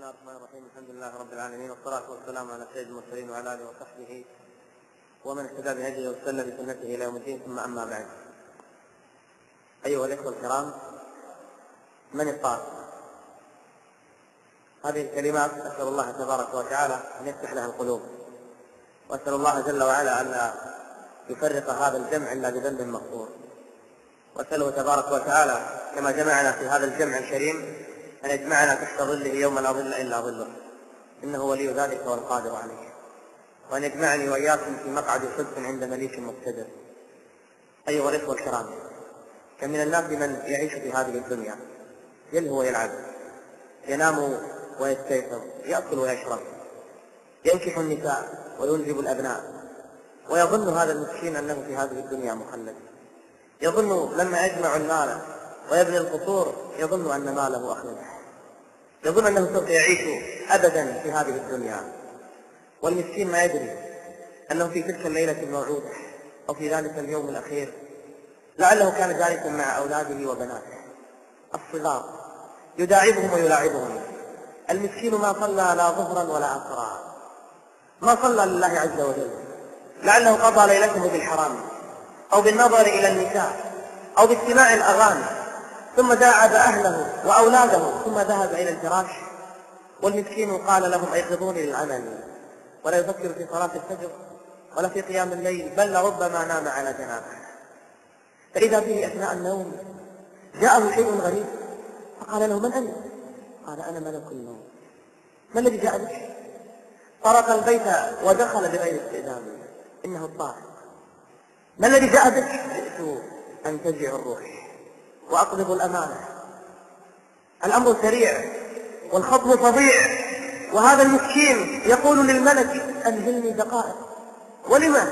الله الرحمن الرحيم. الحمد لله رب العالمين، والصلاة والسلام على سيد المرسلين وعلى آله وصحبه ومن اهتدى بهديه واستنى بسنته إلى يوم الدين، ثم أما بعد. أيها الإخوة الكرام، من الطاق؟ هذه الكلمات أسأل الله تبارك وتعالى أن يفتح لها القلوب، وأسأل الله جل وعلا أن لا يفرق هذا الجمع إلا بذنب مغفور، وأسأله تبارك وتعالى كما جمعنا في هذا الجمع الكريم أن يجمعنا تحت ظله يوم لا ظل إلا ظله، إنه ولي ذلك والقادر عليه، وأن يجمعني وإياكم في مقعد صدق عند مليك مقتدر. أيها الإخوة الكرام، كم من الناس من يعيش في هذه الدنيا يلهو ويلعب، ينام ويستيقظ، يأكل ويشرب، ينكح النساء وينجب الأبناء، ويظن هذا المسكين أنه في هذه الدنيا مخلد. يظن لما يجمع المال ويبني القصور يظن أن ماله أخلد، يظن أنه سوف يعيش أبدا في هذه الدنيا، والمسكين ما يدري أنه في تلك الليلة الموعودة أو في ذلك اليوم الأخير لعله كان جالسا مع أولاده وبناته الصغار يداعبهم ويلاعبهم. المسكين ما صلى لا ظهرا ولا عصرا، ما صلى لله عز وجل، لعله قضى ليلته بالحرام أو بالنظر إلى النساء أو باستماع الأغاني، ثم داعب أهله وأولاده ثم ذهب إلى الفراش، والمسكين قال لهم أيقظوني للعمل، ولا يفكر في صلاة الفجر ولا في قيام الليل، بل لربما نام على جنابه. فإذا به أثناء النوم جاءه شيء غريب فقال له: من أنت؟ قال: أنا ملك الموت. ما الذي جاء بك؟ طرق البيت ودخل بغير استئذان، إنه الطارق. ما الذي جاء بك؟ جئت أنتزع الروح وأقبض الأمانة. الأمر سريع والخطب فظيع، وهذا المسكين يقول للملك: أمهلني دقائق. ولما؟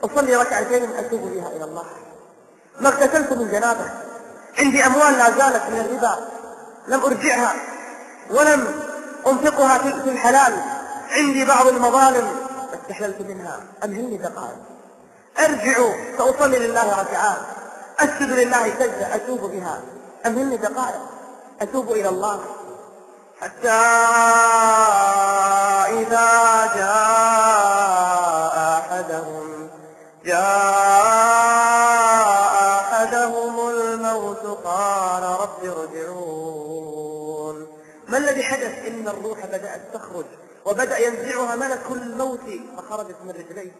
أصلي ركعتين أتوب بها إلى الله، ما اغتسلت من جنابه، عندي أموال لا زالت من الربا لم أرجعها ولم أنفقها في الحلال، عندي بعض المظالم استحللت منها، أمهلني دقائق، أرجع فأصلي لله ركعات، أسجد لله سجدة أتوب بها، أمهلني دقائق أتوب إلى الله. حتى إذا جاء أحدهم الموت قال رب ارجعون. ما الذي حدث؟ إن الروح بدأت تخرج وبدأ ينزعها ملك الموت فخرجت من رجليه.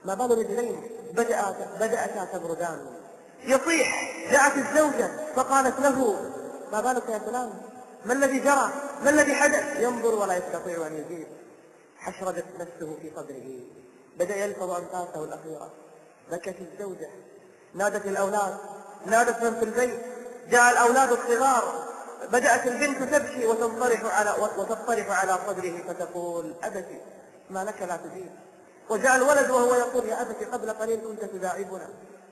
ما بال رجلين بدأتا تبردان. يصيح. جاءت الزوجة فقالت له: ما بالك يا فلان؟ ما الذي جرى؟ ما الذي حدث؟ ينظر ولا يستطيع أن يجيب. حشرجت نفسه في صدره، بدأ يلفظ أنفاسه الأخيرة. بكت الزوجة، نادت الأولاد، نادت من في البيت، جاء الأولاد الصغار، بدأت البنت تبكي وتطرح على صدره فتقول: أبتي ما لك لا تجيب. وجاء الولد وهو يقول: يا أبتي قبل قليل كنت تداعبنا،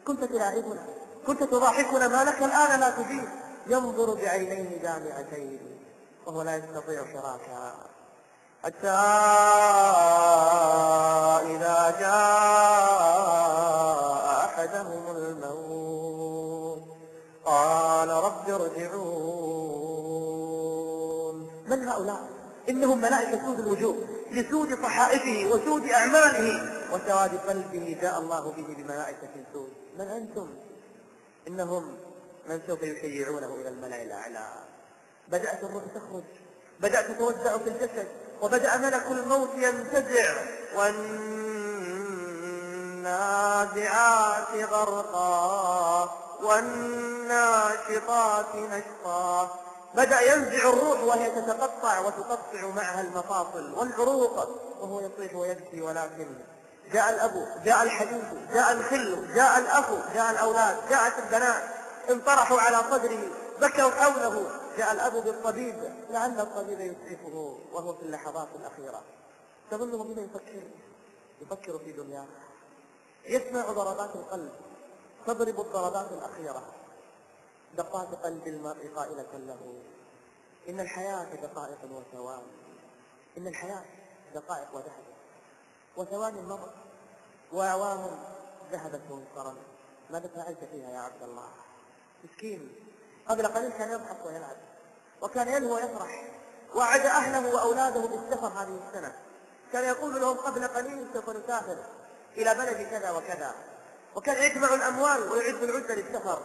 كنت تلاعبنا، كنت تضاحكنا، ما لك الآن لا تجيب. ينظر بعينين دامعتين وهو لا يستطيع حراكها. حتى إذا جاء أحدهم الموت قال رب ارجعون. من هؤلاء؟ إنهم ملائكة سود الوجوه، لسود صحائفه وسود أعماله وسواد قلبه جاء الله به بملائكة سود. من أنتم؟ إنهم من سوف يشيعونه إلى الملأ الأعلى. بدأت الروح تخرج، بدأت تتوزع في الجسد، وبدأ ملك الموت ينتزع. والنازعات غرقا والناشطات نشطا. بدأ ينزع الروح وهي تتقطع وتقطع معها المفاصل والعروق وهو يصيح ويبكي. ولكن جاء الأب، جاء الحبيب، جاء الخل، جاء الأخ، جاء الأولاد، جاءت البنات، انطرحوا على صدره، بكوا حوله. جاء الأب بالطبيب لعل الطبيب يسعفه وهو في اللحظات الأخيرة. تظنه بما يفكر في دنياه. يسمع ضربات القلب تضرب الضربات الأخيرة، دقات قلب المرء قائلة له: إن الحياة دقائق وثواني، إن الحياة دقائق وذهبت، وثواني المرء وأعوام ذهبت وانصرمت. ماذا فعلت فيها يا عبد الله؟ مسكين قبل قليل كان يضحك ويلعب، وكان يلهو ويفرح، وعد أهله وأولاده بالسفر هذه السنة، كان يقول لهم قبل قليل سوف نسافر إلى بلد كذا وكذا، وكان يجمع الأموال ويعد العدة للسفر،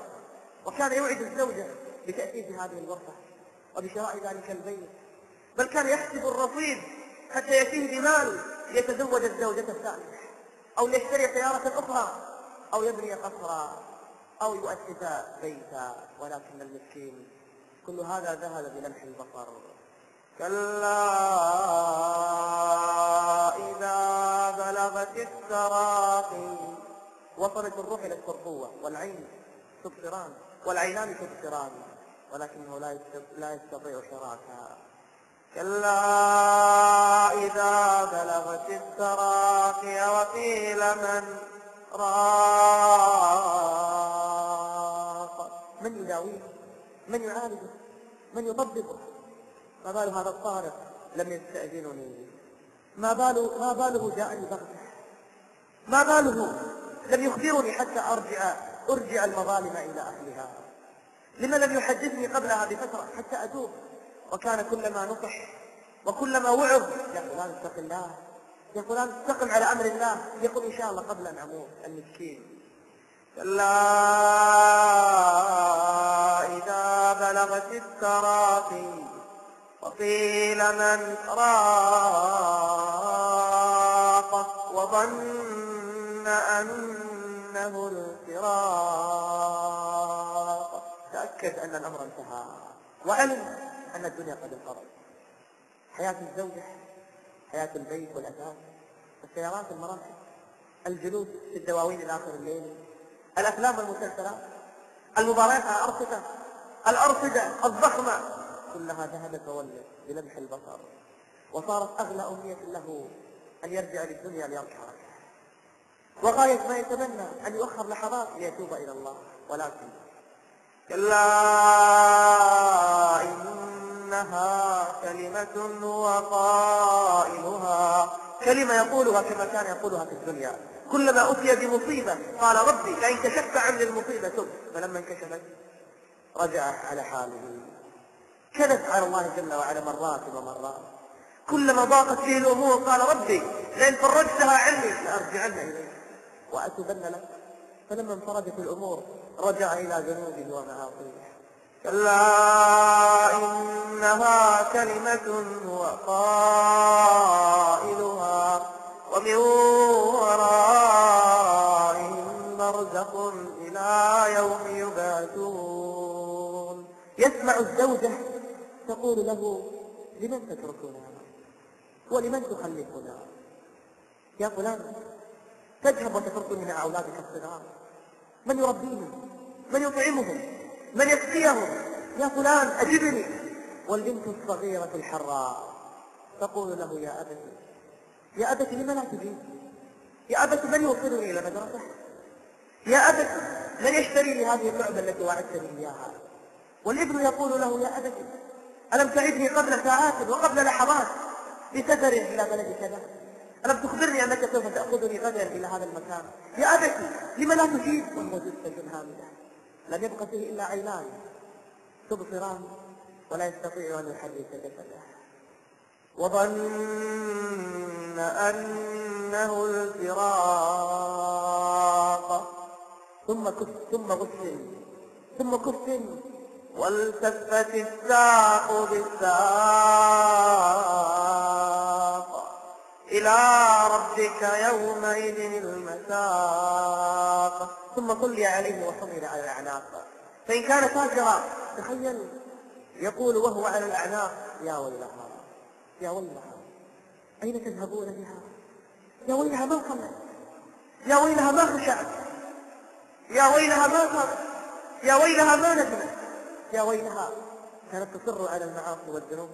وكان يوعد الزوجة بتأسيس هذه الغرفة وبشراء ذلك البيت، بل كان يحسب الرصيد حتى يأتيه بمال ليتزوج الزوجة الثانية أو ليشتري سيارة أخرى أو يبني قصرا أو يؤسس بيتا. ولكن المسكين كل هذا ذهب بلمح البصر. كلا إذا بلغت التراقي، وصلت الروح إلى الترقوة والعين تبصران والعينان تبصران، ولكنه لا يستطيع حراكها. كلا إذا بلغت التراقي وقيل من راق، من يداويه، من يعالجه، من يطبقه؟ ما بال هذا الطارق لم يستأذنني، ما باله جاءني بغتة، ما باله لم يخبرني حتى أرجع المظالم إلى أهلها، لما لم يحدثني قبلها بفترة حتى أتوب؟ وكان كلما نصح وكلما وعظ: يا فلان اتق الله، يا فلان استقم على أمر الله، يقول إن شاء الله قبل أن أموت. المسكين. كلا إذا بلغت التراقي وقيل من راق وظن أنه الفراق، تأكد أن الأمر انتهى وعلم أن الدنيا قد انقضت. حياة الزوجة، حياة البيت والأثاث، السيارات، المراكب، الجلوس في الدواوين إلى آخر الليل، الأفلام والمسلسلات، المباريات على الأرصدة الضخمة، كلها ذهبت وولت بلمح البصر، وصارت أغلى أمنية له أن يرجع للدنيا ليركع ركعة، وغاية ما يتمنى أن يؤخر لحظات ليتوب إلى الله. ولكن كلا إنها كلمة هو قائلها، كلمة يقولها كما كان يقولها في الدنيا. كلما أتي بمصيبة قال: ربي لئن كشفت عني المصيبة تب، فلما انكشفت رجع على حاله. كذب على الله جل وعلا مرات ومرات. كلما ضاقت به الأمور قال: ربي لئن فرجتها عني لأرجعن إليك وأتوبن لك. فلما انفرجت الأمور رجع إلى ذنوبه ومعاصيه. كلا إنها كلمة هو قائلها ومن ورائهم برزخ إلى يوم يبعثون. يسمع الزوجة تقول له: لمن تتركنا ولمن تخلفنا؟ يا فلان تذهب وتتركني مع أولادك الصغار، من يربيهم؟ من يطعمهم؟ من يسقيهم؟ يا فلان أجبني. والبنت الصغيرة الحراء تقول له: يا أبت لم لا تجيب؟ يا أبت من يوصلني إلى مدرسة؟ يا أبت من يشتري لي هذه اللعبة التي وعدتني إياها؟ والابن يقول له: يا أبت ألم تعدني قبل ساعات وقبل لحظات بسفر إلى بلد كذا؟ ألم تخبرني أنك سوف تأخذني غدا إلى هذا المكان؟ يا أبت لم لا تجيب؟ وهو جثة هامدة لم يبق فيه إلا عينان تبصران ولا يستطيع أن يحرك جسده. وظن أنه الفراق ثم كف والتفت الساق بالساق إلى ربك يومئذ المساق. ثم صلي عليه وحمل على الأعناق، فإن كان تاجرا تخيل يقول وهو على الأعناق: يا ويلها يا ويلها أين تذهبون بها؟ يا ويلها ما صلت، يا ويلها ما خشعت، يا ويلها ما صلت، يا ويلها ما ندمت، يا ويلها كانت تصر على المعاصي والذنوب،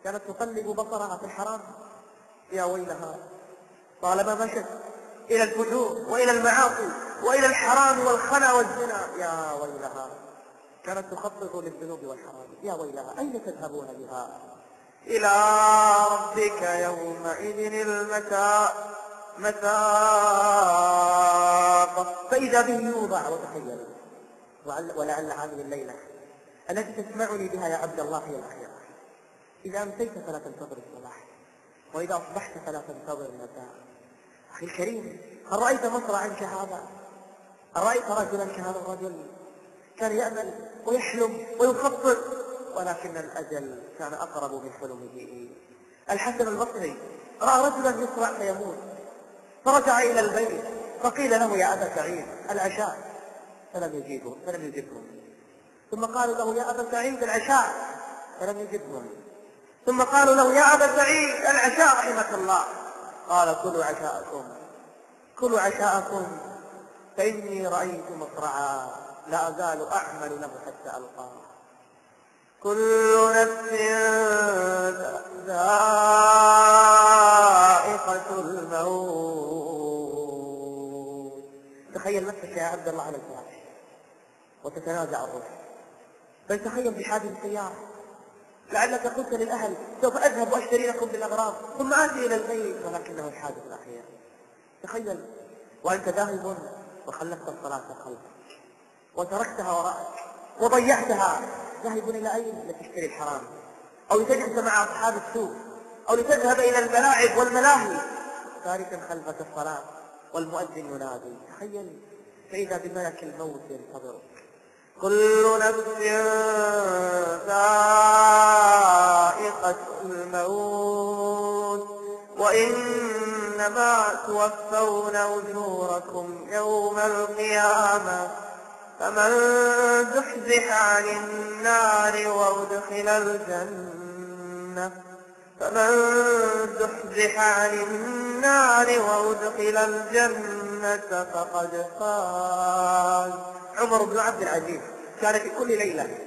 كانت تقلب بصرها في الحرام. يا ويلها طالما مشت إلى الفجور وإلى المعاصي وإلى الحرام والخنا والزنا. يا ويلها كانت تخطط للذنوب والحرام. يا ويلها أين تذهبون بها؟ إلى ربك يومئذ المساق. فإذا به يوضع. وتخيل ولعل هذه الليلة التي تسمعني بها يا عبد الله هي الأخيرة، إذا أمسيت فلا تنتظر الصباح، وإذا أصبحت فلا تنتظر المساء. أخي الكريم، هل رأيت مصرعا كهذا؟ هل رأيت رجلا كهذا الرجل؟ كان يأمل ويحلم ويخطط، ولكن الأجل كان أقرب من حلمه. الحسن البصري رأى رجلا يصرع فيموت، فرجع إلى البيت فقيل له يا أبا سعيد العشاء، فلم يجبهم. ثم قالوا له يا أبا سعيد العشاء، فلم يجبهم. ثم قالوا له يا أبا سعيد العشاء رحمك الله، قال كلوا عشاءكم فإني رأيت مصرعا لا أزال أعمل له حتى ألقاه. كل نفس ذائقة الموت. تخيل نفسك يا عبد الله على الفراش وتتنازع الروح، بل تخيل بحادث السيارة، لعلك قلت للأهل سوف أذهب وأشتري لكم بالأغراض ثم آتي إلى البيت، ولكنه الحادث الأخير. تخيل وأنت ذاهب وخلفت الصلاة خلفك وتركتها وراءك وضيعتها، ذاهب إلى أين؟ لتشتري الحرام، أو لتجلس مع أصحاب السوق، أو لتذهب إلى الملاعب والملاهي، تاركا خلفك الصلاة والمؤذن ينادي. تخيل فإذا بملك الموت ينتظرك. كل نفس ذائقة الموت وإنما توفون أجوركم يوم القيامة، فمن زحزح عن النار وأدخل الجنة فقد فاز. عمر بن عبد العزيز كان في كل ليلة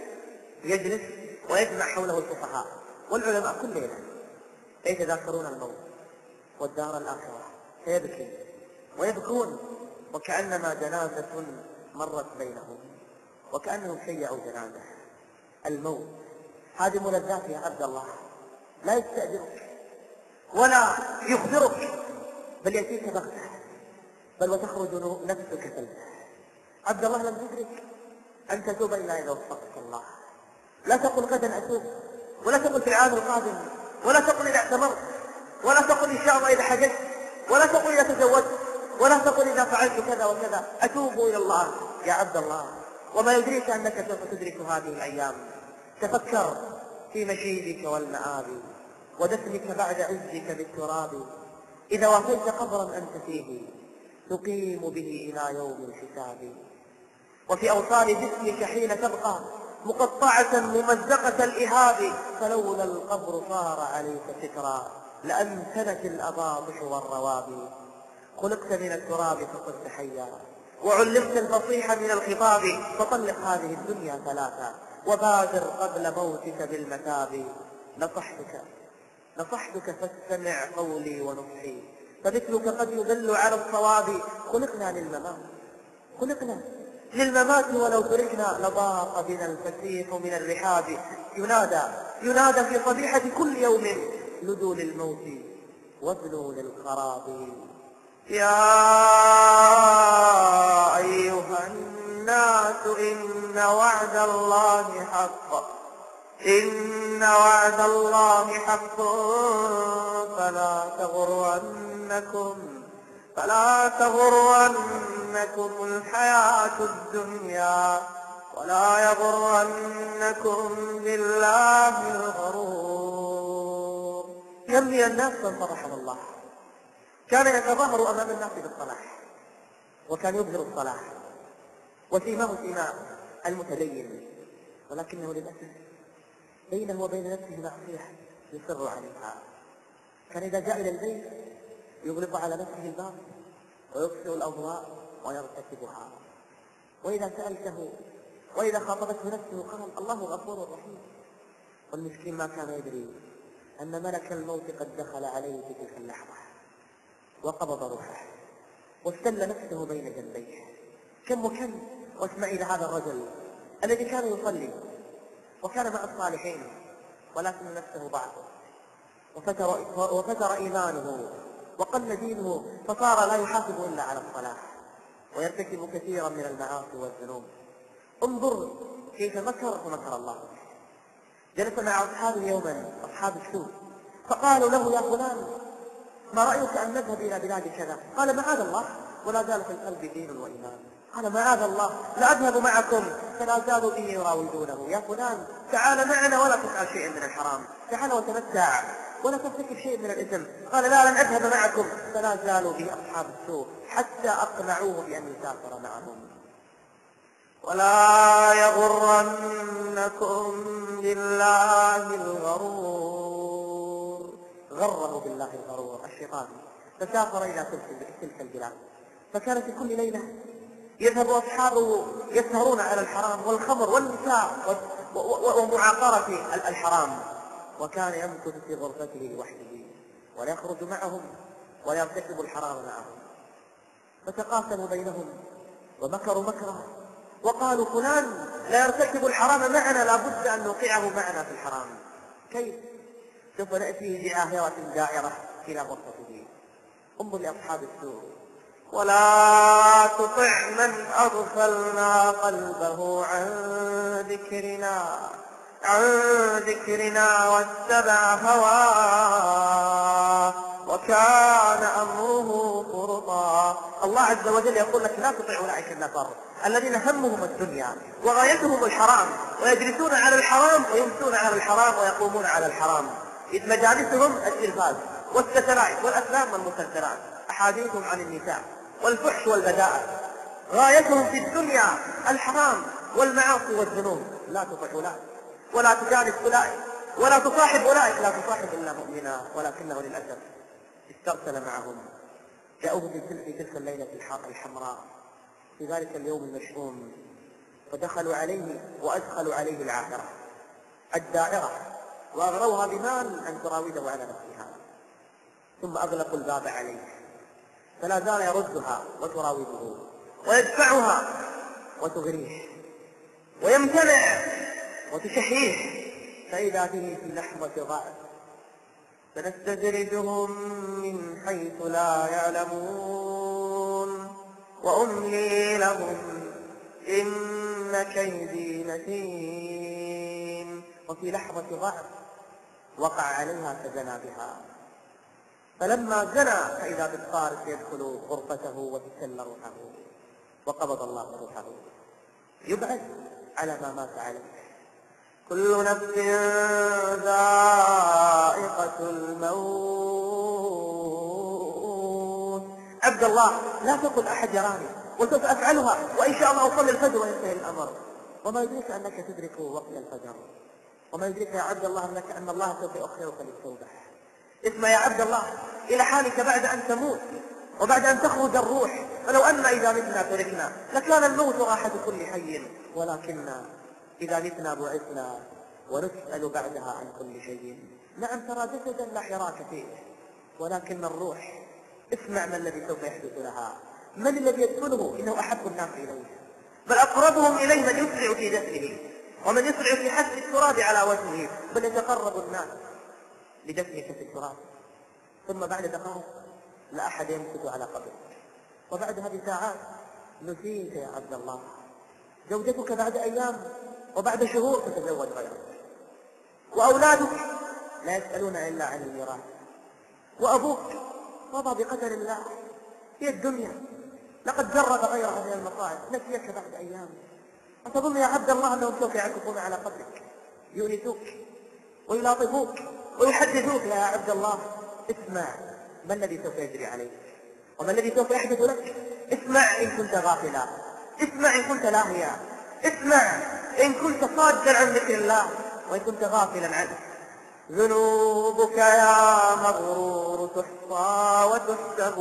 يجلس ويجمع حوله الفقهاء والعلماء كل ليلة يتذاكرون الموت والدار الآخرة، فيبكي ويبكون وكأنما جنازة مرت بينهم، وكأنهم شيعوا جنازة. الموت هذه ملذات يا عبد الله، لا يستأذنك ولا يخبرك، بل يأتيك بغتة، بل وتخرج نفسك تلفح. عبد الله لم تدرك أن تتوب إلا إذا وفقك الله. لا تقل غدا أتوب، ولا تقل في العام القادم، ولا تقل إذا اعتمرت، ولا تقل إن شاء الله إذا حججت، ولا تقل إذا تزوجت، ولا تقل إذا فعلت كذا وكذا. أتوب إلى الله يا عبد الله، وما يدريك أنك سوف تدرك هذه الأيام. تفكر في مشيبك والمآب ودفنك بعد عزك بالتراب، إذا وافيت قبرا أنت فيه تقيم به إلى يوم الحساب. وفي أوصال جسمك حين تبقى مقطعة ممزقة الإهاب، فلولا القبر صار عليك فكرا لأمكنت الأباطح والروابي. خلقت من التراب فصرت حيا، وعلمت الفصيح من الخطاب، فطلق هذه الدنيا ثلاثا وبادر قبل موتك بالمثاب. نصحتك فاستمع قولي ونصحي، فمثلك قد يدل على الصواب. خلقنا للممات ولو تركنا لضاق بنا الفسيح من الرحاب. ينادى في صبيحة كل يوم لدوا للموت وابنوا للخراب. يا أيها الناس إن وعد الله حق فلا تغرنكم الحياة الدنيا ولا يغرنكم بالله الغرور. كم من الناس من رحم الله كان يتظاهر أمام الناس بالصلاح، وكان يظهر الصلاح وسيماه سيماء المتدين، ولكنه للأسف بينه وبين نفسه معصية يصر عليها. كان إذا جاء إلى البيت يغلق على نفسه الباب ويطفئ الأضواء ويرتكبها، وإذا سألته وإذا خاطبته نفسه قال الله غفور رحيم. والمسكين ما كان يدري أن ملك الموت قد دخل عليه في تلك اللحظة وقبض روحه واستل نفسه بين جنبيه. كم وكم واسمع إلى هذا الرجل الذي كان يصلي وكان مع الصالحين، ولكن نفسه ضعفت وفتر إيمانه وقل دينه، فصار لا يحافظ إلا على الصلاة ويرتكب كثيرا من المعاصي والذنوب. انظر كيف مكر فمكر الله به. جلس مع أصحابه يوما أصحاب السوء فقالوا له: يا فلان، ما رأيك أن نذهب إلى بلاد كذا؟ قال: معاذ الله، ولا زال في القلب دين وإيمان. قال: معاذ الله، لا أذهب معكم، فلا زالوا به يراودونه: يا فلان، تعال معنا ولا تفعل شيئا من الحرام، تعال وتمتع ولا ترتكب شيء من الإثم. قال: لا، لن أذهب معكم، فلا زالوا به أصحاب السوء حتى أقنعوه بأن يسافر معهم. ولا يغرنكم بالله الغرور. غره بالله الغرور الشيطان، فسافر إلى تلك البلاد، فكان في كل ليلة يذهب أصحابه يسهرون على الحرام والخمر والنساء ومعاقرة الحرام، وكان يمكث في غرفته لوحده ولا يخرج معهم ولا يرتكب الحرام معهم. فتقاسموا بينهم ومكروا مكرا وقالوا: فلان لا يرتكب الحرام معنا، لا بد أن نوقعه معنا في الحرام. كيف؟ سوف نأتيه بعاهرة دائرة إلى غرفته. انظر لأصحاب السوء: ولا تطع من أغفلنا قلبه عن ذكرنا واتبع هواه وكان أمره فرطا. الله عز وجل يقول لك: لا تطع أولئك النفر الذين همهم الدنيا وغايتهم الحرام، ويجلسون على الحرام ويمسون على الحرام ويقومون على الحرام، إذ مجالسهم التلفاز والستلايت والأفلام والمسلسلات، أحاديثهم عن النساء والفحش والبذاء، غايتهم في الدنيا الحرام والمعاصي والذنوب. لا تطع أولئك ولا تجالس أولئك ولا تصاحب أولئك، لا تصاحب إلا مؤمنا. ولكنه للأسف استرسل معهم، جاءوه في تلك الليلة الحمراء في ذلك اليوم المشؤوم، فدخلوا عليه وأدخلوا عليه العاهرة الدائرة وأغروها بمال أن تراوده على نفسها، ثم أغلقوا الباب عليه، فلا زال يردها وتراوده ويدفعها وتغريه ويمتنع وتشحيه، فإذا به في لحظة ضعف: سنستدرجهم من حيث لا يعلمون وأملي لهم إن كيدي متين. وفي لحظة ضعف وقع عليها فزنى بها، فلما زنى فإذا بالطارق يدخل غرفته وتسل روحه، وقبض الله روحه. يبعث على ما مات عليه. كل نفس ذائقة الموت. عبد الله، لا تقل أحد يراني وسوف أفعلها، وإن شاء الله أصلي الفجر وينتهي الأمر. وما يدريك أنك تدرك وقت الفجر؟ وما يدريك يا عبد الله أن الله سوف يؤخرك للتوبة؟ اسمع يا عبد الله إلى حالك بعد أن تموت وبعد أن تخرج الروح. فلو أن إذا متنا تركنا لكان الموت راحة كل حي، ولكن إذا متنا بعثنا ونسأل بعدها عن كل شيء. نعم، ترى جسدا لا حراك فيه، ولكن الروح، اسمع ما الذي سوف يحدث لها. من الذي يدفنه؟ إنه أحب الناس إليه، بل أقربهم إليه من يسرع في دفنه ومن يسرع في حث التراب على وجهه، بل يتقرب الناس لدفنك في التراب. ثم بعد دقائق لا أحد يمسك على قبرك، وبعدها بساعات نسيت يا عبد الله. زوجتك بعد أيام وبعد شهور تتزوج غيرك، وأولادك لا يسألون إلا عن الميراث، وأبوك مضى بقدر الله. هي الدنيا، لقد جرب غيرها من المصائب، نسيك بعد أيام. أتظن يا عبد الله أنهم سوف يعكفون على قبرك، يونسوك ويلاطفوك ويحدثوك؟ يا عبد الله، اسمع ما الذي سوف يجري عليك وما الذي سوف يحدث لك. اسمع إن كنت غافلا، اسمع إن كنت لاهيا، اسمع إن كنت صادا عن ذكر الله وإن كنت غافلا عنه. ذنوبك يا مغرور تحصى وتحسب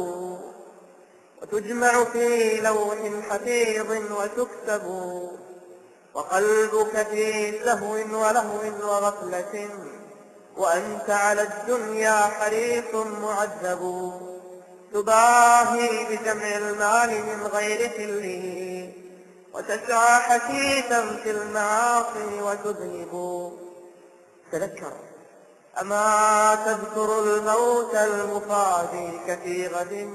وتجمع في لوح حفيظ وتكتب، وقلبك في سهو ولهو وغفلة، وأنت على الدنيا حريص معذب. تباهي بجمع المال من غير حله، وتسعى حثيثا في المعاصي وتذهب. تذكر، أما تذكر الموت المفاديك في غد،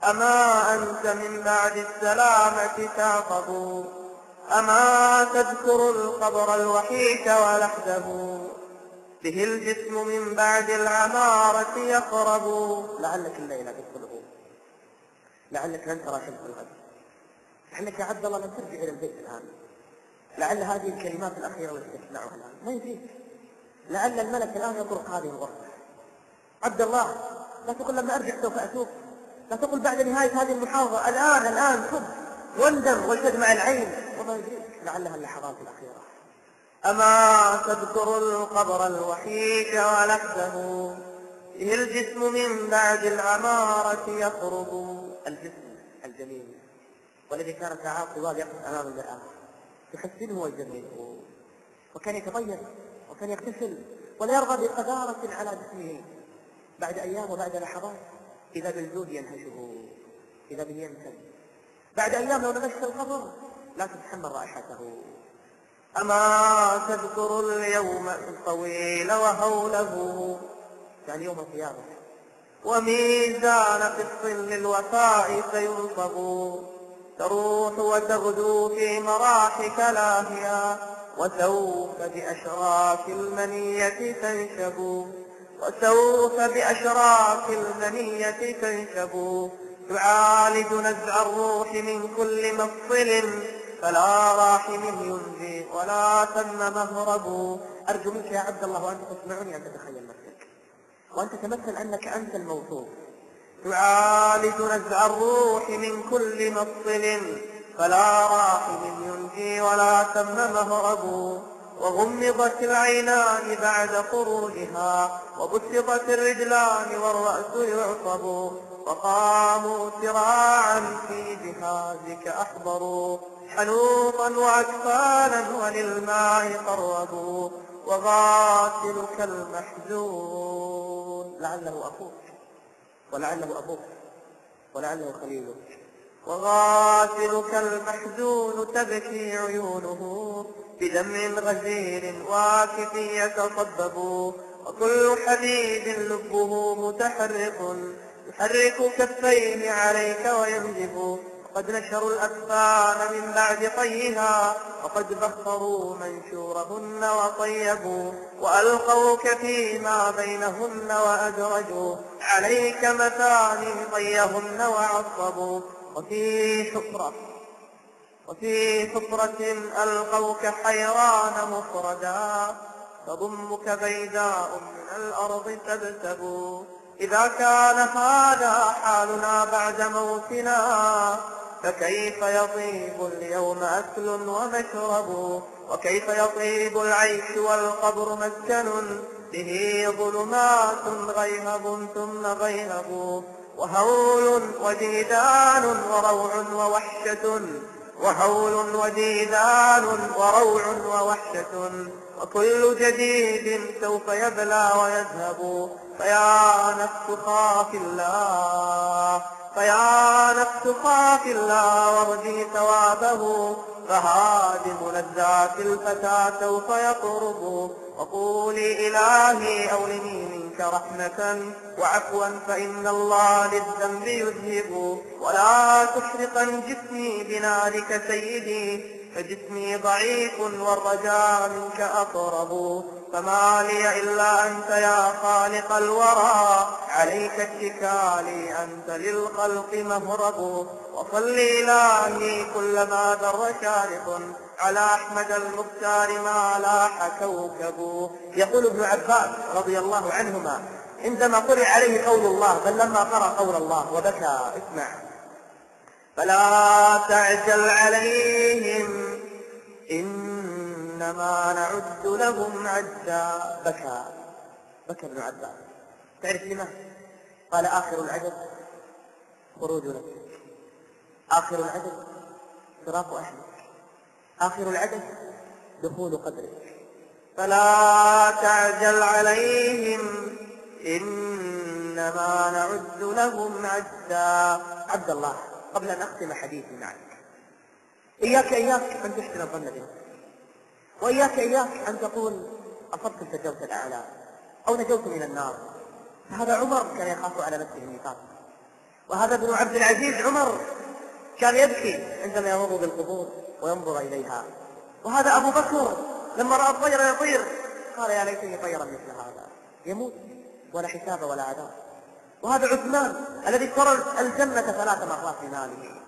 أما أنت من بعد السلامة تعقب. أما تذكر القبر الوحيك ولحده به الجسم من بعد العمارة يخرب. لعلك الليلة تدخله، لعلك لن ترى شمس الغد، لعلك يا عبد الله لن ترجع إلى البيت الآن، لعل هذه الكلمات الأخيرة التي تسمعها الآن ما يجيك، لعل الملك الآن يطرق هذه الغرفة. عبد الله لا تقل لما أرجع سوف أتوب، لا تقل بعد نهاية هذه المحاضرة، الآن تب واندم وتدمع العين، وما يدريك لعلها اللحظات الأخيرة. أما تذكر القبر الوحيك ولحده به الجسم من بعد العمارة يخرب. الجسم الجميل والذي كان ساعات طوال يقف أمام المرآة يحسنه ويجمله، وكان يتطيب وكان يغتسل ولا يرغب بقذارة على جسمه. بعد أيام وبعد لحظات إذا بالجود ينهشه، إذا به ينسل. بعد أيام لو لمست القبر لا تتحمل رائحته. أما تذكر اليوم الطويل وهوله، يعني يوم القيامة، وميزان قسط للوفاء سينصب، تروح وتغدو في مراحك لاهيا، وسوف بأشراك المنية تنشب، وسوف بأشراك المنية تنشب، تعالج نزع الروح من كل مفصل، فلا راحم ينجي ولا ثم مهرب. أرجو منك يا عبد الله وأنت تسمعني أن تتخيل نفسك وأن تتمثل أنك أنت الموصوف. تعالج نزع الروح من كل مفصل، فلا راحم ينجي ولا ثم مهرب. وغمضت العينان بعد خروجها، وبسطت الرجلان والرأس يعصب، وقاموا سراعا في جهازك أحضروا، حنوطا وأكفانا وللماء قربوا، وغاسلك المحزون لعله أخوك ولعله أبوك ولعله خليلك، وغاسلك المحزون تبكي عيونه بدمع غزير واكف يتصبب، وكل حبيب لبه متحرك يحرك كفيه عليك وينزف، وقد نشروا الأكفان من بعد طيها، وقد بخروا منشورهن وطيبوا، وألقوك فيما بينهن وأدرجوا عليك مثاني طيهن وعصبوا. وفي حفرة ألقوك حيران مفردا، تضمك بيداء من الأرض تبتب. إذا كان هذا حالنا بعد موتنا، فكيف يطيب اليوم أكل ومشرب، وكيف يطيب العيش والقبر مسكن، به ظلمات غيهب ثم غيهب، وهول وديدان وروع ووحشة، وهول وديدان وروع ووحشة، وكل جديد سوف يبلى ويذهب. فيا نفس خاف الله، فيا نفس خاف الله وارجي ثوابه، فهادم لذات الفتى سوف يقرب. وقولي إلهي أولني منك رحمة وعفوا، فإن الله للذنب يذهب. ولا تحرقا جسمي بنارك سيدي، فجسمي ضعيف والرجاء منك أقرب. فما لي إلا أنت يا خالق الورى، عليك اتكالي أنت للخلق مهرب. وصل إلهي كلما ذر شارق، على أحمد المختار ما لاح كوكب. يقول ابن عباس رضي الله عنهما عندما قرئ عليه قول الله، بل لما قرأ قول الله وبكى، اسمع: فلا تعجل عليهم إنما نعد لهم عدا. بكى ابن عباس. تعرف لما؟ قال: آخر العدد خروج نفسك، آخر العدد فراق أهلك، آخر العدد دخول قبرك. فلا تعجل عليهم إنما نعد لهم عدا. عبد الله، قبل أن أختم حديثي معك، إياك أن تحسن الظن بنفسك، وإياك أن تقول أصبت الفردوس الأعلى أو نجوت من النار. فهذا عمر كان يخاف على نفسه النفاق، وهذا ابن عبد العزيز عمر كان يبكي عندما يمر بالقبور وينظر إليها. وهذا أبو بكر لما رأى الطير يطير قال يا ليتني طيرا مثل هذا، يموت ولا حساب ولا عذاب. وهذا عثمان الذي ترى الجنة 3 مرات في ماله،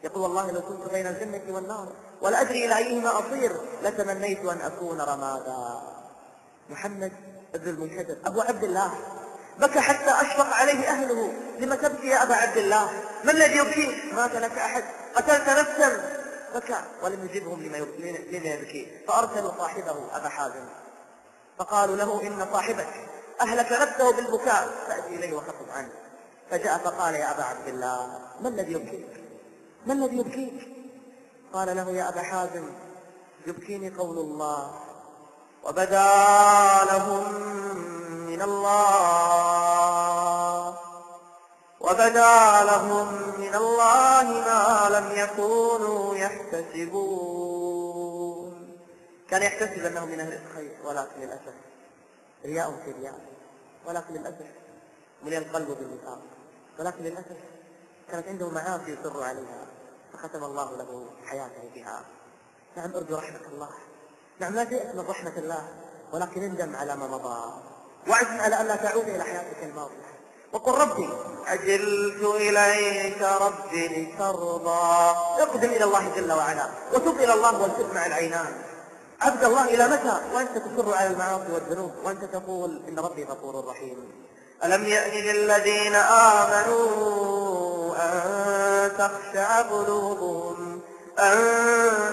يقول والله لو كنت بين الجنة والنار ولا أدري إلى أيهما أصير لتمنيت أن أكون رمادا. محمد بن المنكدر أبو عبد الله بكى حتى أشفق عليه أهله. لما تبكي يا أبا عبد الله؟ ما الذي يبكيك؟ مات لك أحد؟ قتلت نفسا؟ بكى ولم يجبهم لما يبكي. فأرسلوا صاحبه أبا حازم فقالوا له إن صاحبك أهلك نفسه بالبكاء فأتي إليه وخفض عنه. فجاء فقال يا أبا عبد الله ما الذي يبكيك؟ ما الذي يبكيك؟ قال له يا أبا حازم يبكيني قول الله وبدا لهم من الله ما لم يكونوا يحتسبون. كان يحتسب أنه من أهل الخير ولكن للأسف رياء في رياء، ولكن للأسف ملئ القلب بالنفاق، ولكن للأسف كانت عنده معاصي يصر عليها فختم الله له حياته بها. نعم ارجو رحمة الله، نعم لا تيأس من رحمة الله، ولكن اندم على ما مضى واعزم على أن لا تعود إلى حياتك الماضية وقل ربي عجلت إليك ربي لترضى. اقدم إلى الله جل وعلا وتب إلى الله والتب مع العينان. عبد الله إلى متى وأنت تصر على المعاصي والذنوب وأنت تقول إن ربي غفور رحيم؟ ألم يأن للذين آمنوا أن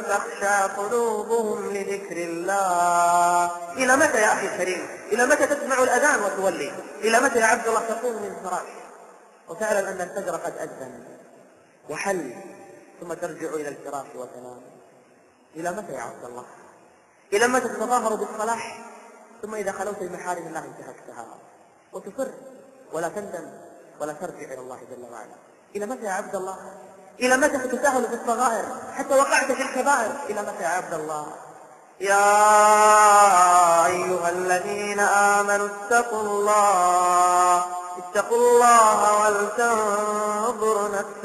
تخشع قلوبهم لذكر الله. إلى متى يا أخي الكريم؟ إلى متى تسمع الأذان وتولي؟ إلى متى يا عبد الله تقوم من الفراش وتعلم أن الفجر قد أذن وحل ثم ترجع إلى الفراش وتنام؟ إلى متى يا عبد الله؟ إلى متى تتظاهر بالصلاح ثم إذا خلوت بمحارم الله انتهكتها وتصر ولا تندم ولا ترجع إلى الله جل وعلا؟ إلى متى يا عبد الله؟ إلى متى تتساهل في الصغائر حتى وقعت في الكبائر؟ إلى متى يا عبد الله؟ يا أيها الذين آمنوا اتقوا الله ولتنظر نفس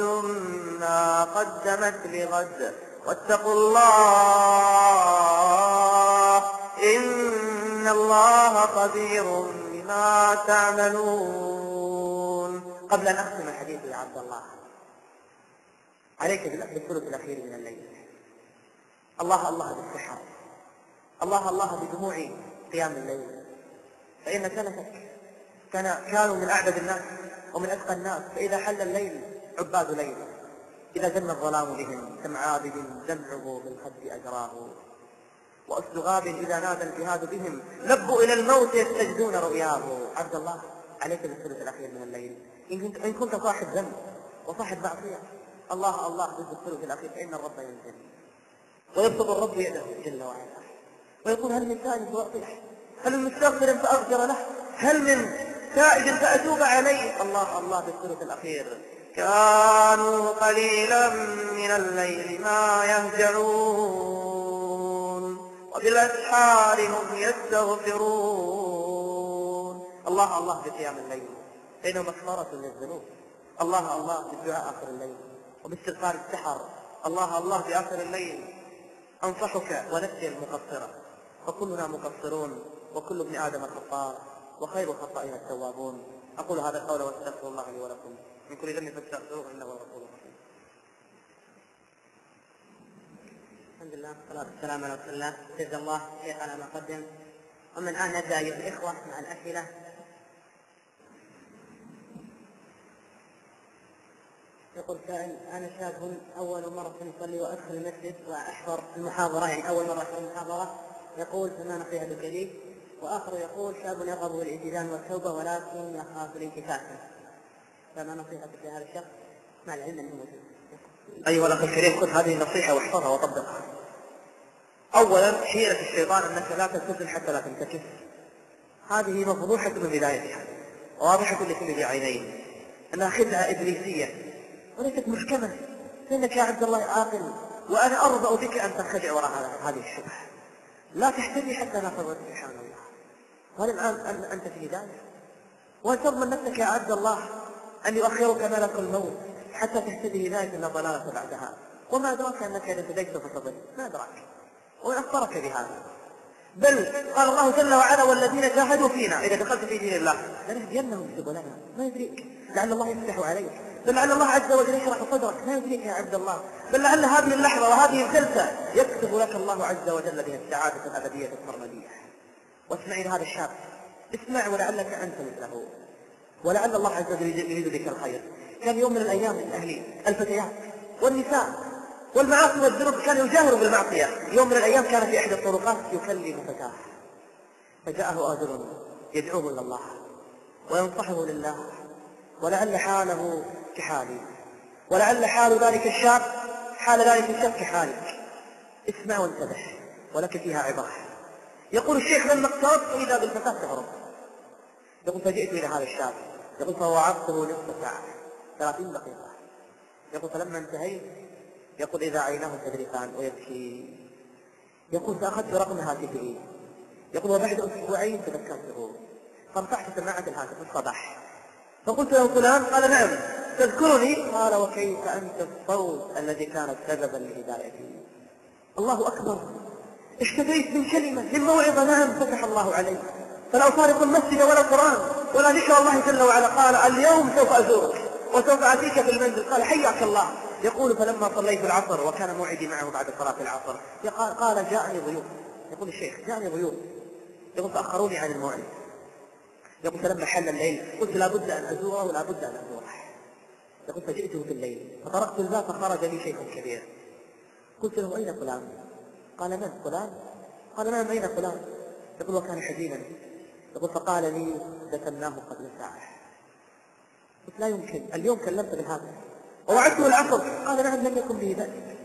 ما قدمت لغد واتقوا الله إن الله خبير بما تعملون. قبل أن أختم الحديث يا عبد الله عليك بالثلث الأخير من الليل. الله الله بالسحر، الله الله بدموع قيام الليل، فإن سلفك كانوا من أعبد الناس ومن أتقى الناس، فإذا حل الليل عباد ليل، إذا جن الظلام بهم كم عابد دمعه بالخد أجراه، وأسد غاب إذا نادى الجهاد بهم لبوا إلى الموت يستجدون رؤياه. عبد الله عليك بالثلث الأخير من الليل. إن كنت صاحب ذنب وصاحب معصية الله الله بالثلث الأخير فإن الرب ينزل ويبسط الرب يده جل وعلا ويقول هل من سائل فأعطيه، هل من مستغفر فأغفر له، هل من تائب فأتوب عليه. الله الله بالثلث الأخير. كانوا قليلا من الليل ما يهجعون وبالأسحار هم يستغفرون. الله الله بقيام الليل فإنه مغفرة للذنوب. الله الله بالدعاء آخر الليل وباستغفار السحر. الله الله بآخر الليل. أنصحك ونفسي المقصرة فكلنا مقصرون وكل ابن آدم خطاء وخير الخطائين التوابون. أقول هذا القول واستغفر الله لي ولكم من كل ذنب فاستغفروه إنه هو الغفور الرحيم. الحمد لله والصلاة والسلام على رسول الله. جزا الله شيخ على ما قدم. ومن الآن نبدأ أيها الإخوة مع الأسئلة. يقول سائل أنا شاب أول مرة أصلي وأدخل المسجد وأحضر المحاضرة، يعني أول مرة أحضر المحاضرة، يقول فما نصيحتك لي؟ وآخر يقول شاب يرغب بالالتزام والتوبة ولكن يخاف الانتكاس، فما نصيحتك لهذا الشخص مع العلم أنه موجود؟ أيها الأخ الكريم خذ هذه النصيحة واحفظها وطبقها. أولا حيلة الشيطان أنك لا تلتزم حتى لا تنتكس، هذه مفضوحة من بدايتها واضحة لكل ذي عينين أنها خدعة إبليسية وليست محكمة، فإنك يا عبد الله عاقل وأنا أرضى بك أن تنخدع وراء هذه الشبهة. لا تحتمي حتى لا تضر سبحان الله. وهل الآن أنت في هداية؟ وهل تضمن نفسك يا عبد الله أن يؤخرك ملك الموت حتى تهتدي هداية لا ضلالة بعدها. وما أدراك أنك إذا اهتديت فتضل؟ ما أدراك؟ ومن أخبرك بهذا؟ بل قال الله جل وعلا والذين جاهدوا فينا إذا دخلت في دين الله لنهدينهم سبلنا. ما يدريك؟ لعل الله يفتح عليك، بل لعل الله عز وجل يشرح صدرك. ما يدريك يا عبد الله؟ بل لعل هذه اللحظة وهذه الجلسة يكتب لك الله عز وجل بها السعادة الأبدية السرمدية. واسمع إلى هذا الشاب، اسمع ولعلك أنت مثله، ولعل الله عز وجل يريد بك الخير. كان يوم من الأيام من أهل الفتيات والنساء والمعاصي والذنوب كان يجاهر بالمعصية. يوم من الأيام كان في إحدى الطرقات يكلم فتاة، فجاءه آجر يدعوه إلى الله وينصحه لله، ولعل حاله كحالي، ولعل حال ذلك الشاب كحالك. اسمع وانتبه ولك فيها عبرة. يقول الشيخ لما اقتربت إذا بالفتاة تهرب. يقول فجئت إلى هذا الشاب، يقول فوعظته نصف ساعة 30 دقيقة. يقول فلما انتهيت يقول إذا عيناه تذرفان ويبكي. يقول فأخذت رقم هاتفه، يقول وبعد أسبوعين تذكرته فرفعت سماعة الهاتف الصباح فقلت له فلان؟ قال نعم. تذكرني؟ قال وكيف أنت الصوت الذي كانت سببا لهدايتي. الله أكبر، اشتكيت من كلمة من موعظة، نعم فتح الله عليك. فلا أفارق المسجد ولا القرآن ولا ذكر الله جل وعلا. قال اليوم سوف أزورك وسوف أتيك في المنزل. قال حياك الله. يقول فلما صليت العصر وكان موعدي معه بعد صلاة العصر قال جاءني ضيوف. يقول الشيخ جاءني ضيوف، يقول فأخروني عن الموعد. يقول فلما حل الليل قلت لابد أن أزوره ولابد أن أزوره. يقول فجئته في الليل فطرقت الباب فخرج لي شيخ كبير. قلت له أين فلان؟ قال من فلان؟ قال نعم أين فلان؟ يقول وكان حزينا. يقول فقال لي دفناه قبل ساعة. قلت لا يمكن، اليوم كلمت بالهاتف ووعدته العصر. قال نعم لم يكن به ذلك.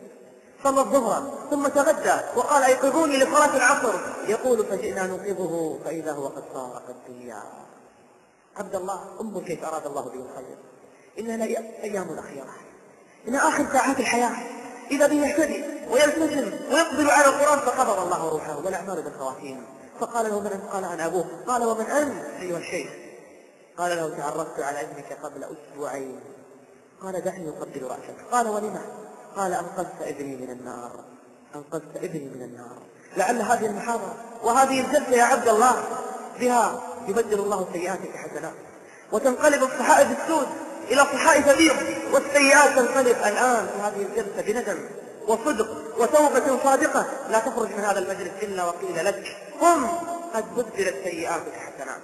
صلى الظهر ثم تغدى وقال أيقظوني لصلاة العصر. يقول فجئنا نوقظه فإذا هو قد فارق الدنيا. عبد الله انظر كيف أراد الله به الخير. إنها أيام الأخيرة، إن آخر ساعات الحياة إذا به يهتدي ويلتزم ويقبل على القرآن فقبض الله روحه والأعمال بالخواتيم. فقال له من أنت؟ قال أنا أبوه. قال ومن أنت أيها الشيخ؟ قال له تعرفت على ابنك قبل أسبوعين. قال دعني أقبل رأسك. قال ولما؟ قال أنقذت ابني من النار، أنقذت ابني من النار. لعل هذه المحاضرة وهذه الجلسة يا عبد الله بها يبدل الله سيئاتك حسنات وتنقلب الصحائف السود إلى صحائف بيض، والسيئات تنقلب الآن في هذه الجلسة بندم وصدق وتوبة صادقة. لا تخرج من هذا المجلس إلا وقيل لك قم قد بدلت سيئاتك حسنات.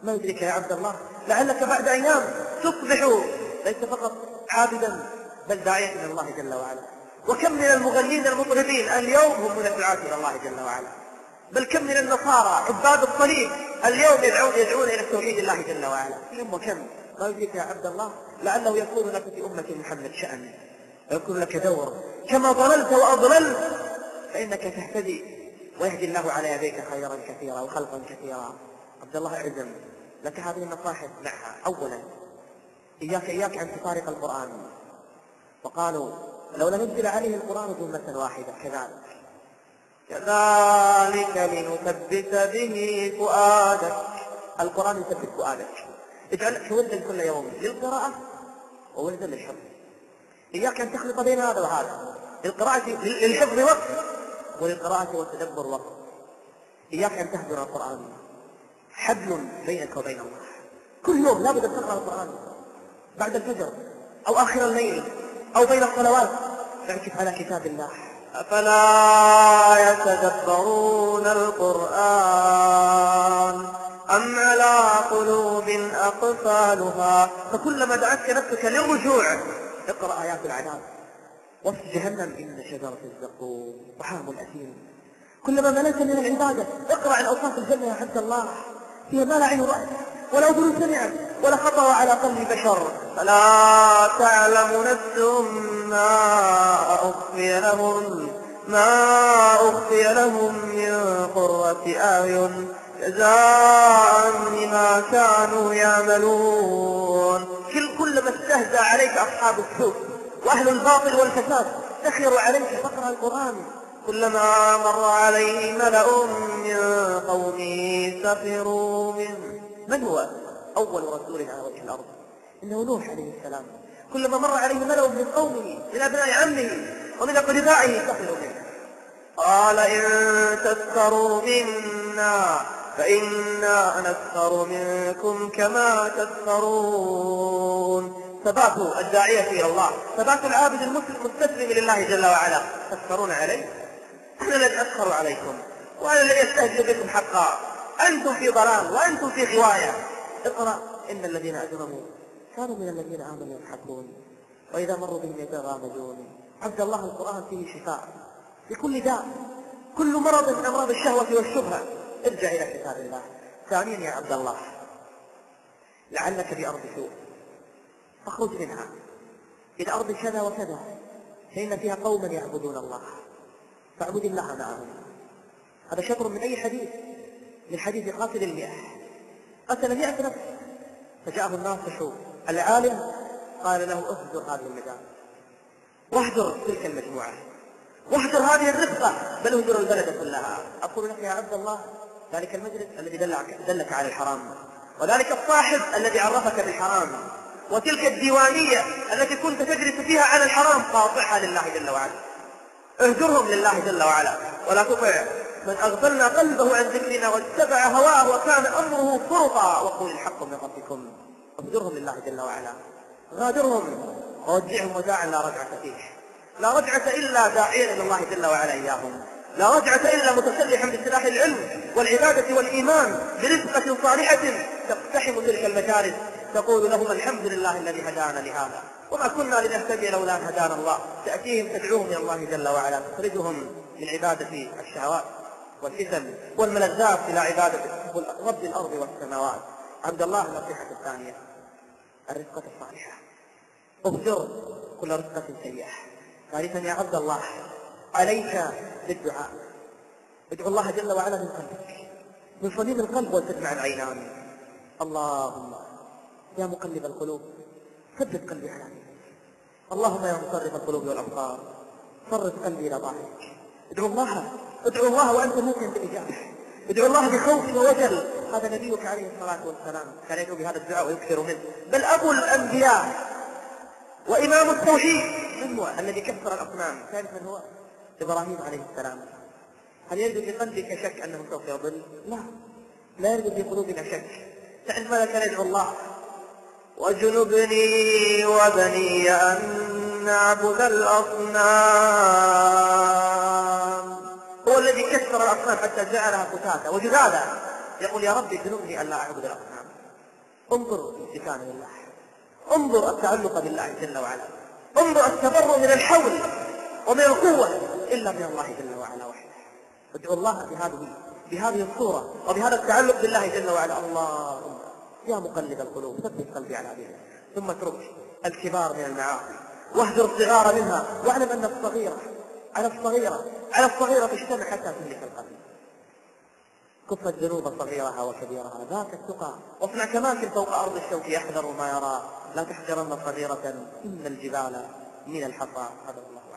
ما يدرك يا عبد الله لعلك بعد أيام تصبح ليس فقط عابدا بل داعية إلى الله جل وعلا. وكم من المغنين المطربين اليوم هم من الدعاة إلى الله جل وعلا، بل كم من النصارى عباد الصليب اليوم يدعون إلى توحيد الله جل وعلا. كم وكم. ما يدرك يا عبد الله لعله يكون لك في أمة محمد شأن ويكون لك دور. كما ضللت وأضللت فإنك تهتدي ويهدي الله على يديك خيرا كثيرا وخلقا كثيرا. عبد الله اعزم لك هذه النصائح معها. أولا إياك أن تفارق القرآن. وقالوا لولا نزل عليه القرآن جملة واحدة كذلك لنثبت به فؤادك. القرآن يثبت فؤادك. اجعل ولدا كل يوم للقراءة وولدا للحفظ. إياك أن تخلط بين هذا وهذا، للقراءة للحفظ وقت وللقراءة والتدبر وقت. إياك أن تهجر القرآن، حبل بينك وبين الله. كل يوم لابد أن تقرأ القرآن بعد الفجر أو آخر الليل أو بين الصلوات. اعكف على كتاب الله. أفلا يتدبرون القرآن أم على قلوب أقفالها. فكلما دعتك نفسك للرجوع اقرأ آيات العذاب. وصف جهنم إن شجرة الزقوم طعام الأثيم. كلما مللت من العبادة اقرأ عن أوصاف الجنة يا عبد الله، فيها ما لا عين رأت ولا أذن سمعت ولا خطر على قلب بشر. فلا تعلم نفس ما أخفي لهم من قرة أعين جزاء بما كانوا يعملون. كلما استهزأ عليك أصحاب السوء وأهل الباطل والفساد سخروا عليك فاقرأ القرآن. كلما مر عليه ملأ من قومه سخروا منه. من هو أول رسول على وجه الأرض؟ إنه نوح عليه السلام. كلما مر عليه ملأ من قومه من أبناء عمه ومن أقربائه سخروا منه. قال إن تسخروا منا فإنا نسخر منكم كما تسخرون. ثبات الداعية إلى الله، ثبات العابد المستسلم لله جل وعلا. تسخرون علي؟ أنا لن أسخر عليكم وأنا لن أستهزئ بكم حقا. أنتم في ضلال وأنتم في غواية. اقرأ إن الذين أجرموا كانوا من الذين آمنوا يضحكون وإذا مروا بهم يتغامزون. عبد الله القرآن فيه شفاء لكل داء، كل مرض من أمراض الشهوة والشبهة. ارجع إلى كتاب الله. ثانيا يا عبد الله، لعلك بأرض سوء فاخرج منها إلى أرض كذا وكذا فإن فيها قوما يعبدون الله فاعبد الله معهم. هذا شطر من أي حديث؟ من حديث قاتل المئة. قتل 100 نفس فجاءه الناس فشوف العالم قال له اهجر هذه المجال واهجر تلك المجموعة واهجر هذه الرفقة بل اهجر البلد كلها. أقول لك يا عبد الله ذلك المجلس الذي دلك على الحرام، وذلك الصاحب الذي عرفك بالحرام، وتلك الديوانية التي كنت تجلس فيها على الحرام قاطعها لله جل وعلا. اهجرهم لله جل وعلا ولا تطع من أغفلنا قلبه عن ذكرنا واتبع هواه وكان أمره فرطا وقول الحق من ربكم. اهجرهم لله جل وعلا، غادرهم وودعهم وداعا لا رجعة فيه. لا رجعة إلا داعيا إلى الله جل وعلا إياهم، لا رجعة إلا متسلحا بسلاح العلم والعبادة والإيمان برفقة صالحة تقتحم تلك المجالس تقول لهم الحمد لله الذي هدانا لهذا وما كنا لنهتدي لولا أن هدانا الله. تأتيهم تدعوهم إلى الله جل وعلا، تخرجهم من عبادة الشهوات والفتن والملذات إلى عبادة رب الأرض والسماوات. عبد الله النصيحة الثانية الرفقة الصالحة، اهجر كل رفقة سيئة. ثالثا يا عبد الله عليك بالدعاء، ادعو الله جل وعلا من قلبك من صميم القلب وتدمع العينان. اللهم يا مقلب القلوب ثبت قلبي على دينك. اللهم يا مصرف القلوب والأبصار صرف قلبي إلى طاعتك. ادعو الله وأنت موقن بالإجابة، ادعو الله بخوف ووجل. هذا نبيك عليه الصلاة والسلام كان يدعو بهذا الدعاء ويكثر منه. بل أبو الأنبياء وإمام التوحيد من هو الذي كسر الأصنام؟ تعرف من هو؟ إبراهيم عليه السلام. هل يرد في قلبك شك أنه سوف يضل؟ لا يرد في قلوبنا شك. تعرف ماذا كان يدعو الله؟ واجنبني وبني أن نعبد الأصنام. هو الذي كسر الأصنام حتى جعلها فتاة وجذاذا. يقول يا ربي اجنبني أن لا أعبد الأصنام. انظر استكانة لله، انظر التعلق بالله جل وعلا، انظر التبرؤ من الحول ومن القوة إلا من الله جل وعلا وحده. ادعو الله بهذه الصورة وبهذا التعلق بالله جل وعلا. اللهم يا مقلب القلوب ثبت قلبي على دينك. ثم اترك الكبار من المعاصي واهجر الصغار منها، واعلم أن الصغيرة على الصغيرة تجتمع حتى تهلك القلب. كف الذنوب صغيرها وكبيرها ذاك التقى، واصنع كماكل فوق أرض الشوك يحذر ما يرى. لا تحجرن صغيرة إن الجبال من الحصى. هذا الله.